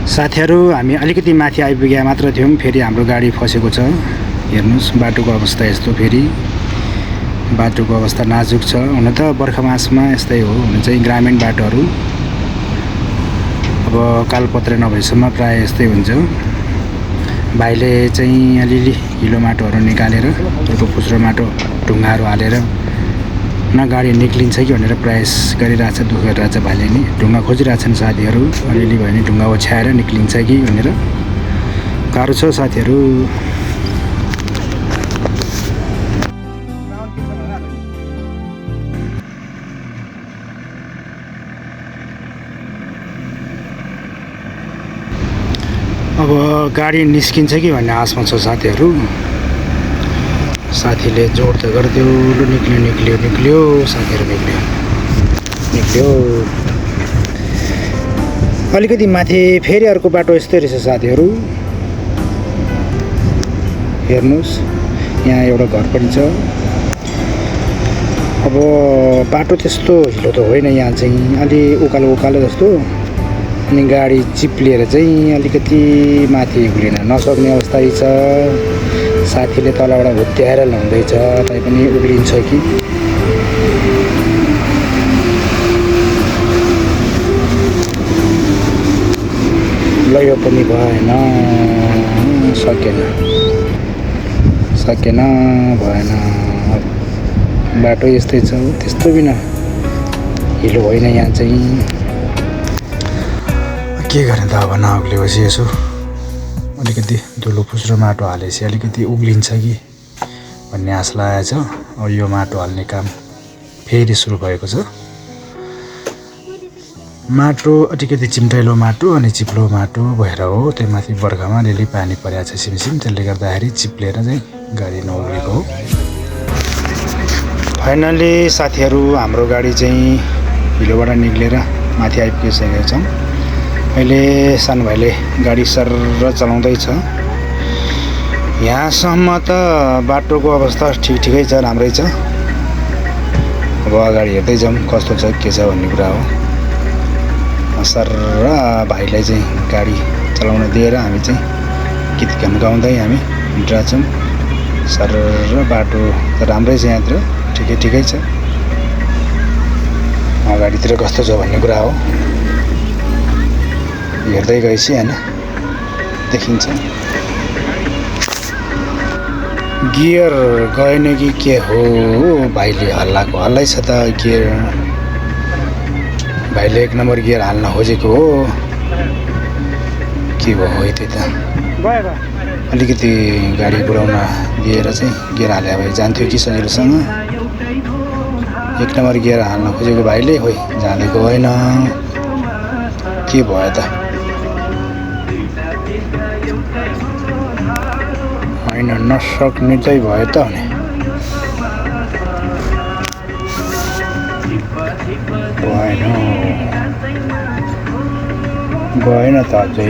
साथीहरू हामी अलिकति माथि आइपुगे मात्र थियौँ, फेरि हाम्रो गाडी फसेको छ। हेर्नुहोस् बाटोको अवस्था यस्तो, फेरि बाटोको अवस्था नाजुक छ। हुन त बर्खा मासमा यस्तै हो, हुन चाहिँ ग्रामीण बाटोहरू अब कालपत्रे नभएसम्म प्रायः यस्तै हुन्छ। भाइले चाहिँ अलिअलि हिलो माटोहरू निकालेर अर्को फुस्रो माटो ढुङ्गाहरू हालेर न गाडी निक्लिन्छ कि भनेर प्रयास गरिरहेछ, दुःख गरिरहेछ। भाइले नि ढुङ्गा खोजिरहेछन् साथीहरू, अलिअलि भयो भने ढुङ्गा ओछ्याएर निक्लिन्छ कि भनेर। गाह्रो छ साथीहरू। अब गाडी निस्किन्छ कि भन्ने आशमा छ साथीहरू। साथीले जोड त गरिदियो, लु निक्ल्यो साथीहरू, निक्ल्यो। अलिकति माथि फेरि अर्को बाटो यस्तै रहेछ साथीहरू। हेर्नुहोस् यहाँ एउटा घर पनि छ। अब बाटो त्यस्तो हिलो त होइन, यहाँ चाहिँ अलि उकालो जस्तो, अनि गाडी चिप्लिएर चाहिँ अलिकति माथि उक्लिन नसक्ने अवस्था छ। साथीले तलबाट हुत्याएर ल्याउँदैछ, तैपनि उक्लिन्छ कि। ल यो पनि भएन, सकेन भएन। बाटो यस्तै छ, त्यस्तो बिना हिलो होइन यहाँ चाहिँ। के गर्ने त अब नउक्लेपछि यसो अलिकति धुलो फुस्रो माटो हालेपछि अलिकति उक्लिन्छ कि भन्ने आश लागेको छ। अब यो माटो हाल्ने काम फेरि सुरु भएको छ। माटो अलिकति चिम्टाइलो माटो अनि चिप्लो माटो भएर हो, त्यो माथि बर्खामा अलिअलि पानी परेको छ सिमसिम, त्यसले गर्दाखेरि चिप्लेर चाहिँ गाडी नउक्लेको हो। फाइनली साथीहरू हाम्रो गाडी चाहिँ हिलोबाट निक्लेर माथि आइपुगिसकेका छौँ। अहिले सानो भाइले गाडी सर्र चलाउँदैछ। यहाँसम्म त बाटोको अवस्था ठिकै छ, राम्रै छ। अब अगाडि हेर्दै जाउँ कस्तो छ के छ भन्ने कुरा हो। सर्र भाइलाई चाहिँ गाडी चलाउन दिएर हामी चाहिँ गीत गान गाउँदै हामी हिँडिरहेको छौँ। सर्र बाटो त राम्रै छ, यहाँतिर ठिकै छ। अगाडितिर कस्तो छ भन्ने कुरा हो, हेर्दै गएपछि होइन देखिन्छ। गियर गएन कि के हो, भाइले हल्लै छ त गियर। भाइले 1 नम्बर गियर हाल्न खोजेको हो, के भयो त्यही त। अलिकति गाडी बुढाउन दिएर चाहिँ गियर हाले भए जान्थ्यो कि सजिलोसँग। 1 नम्बर गियर हाल्न खोजेको भाइले खोइ जानेको होइन, के भयो त। होइन नसक्ने चाहिँ भयो त भने गएन त अझै।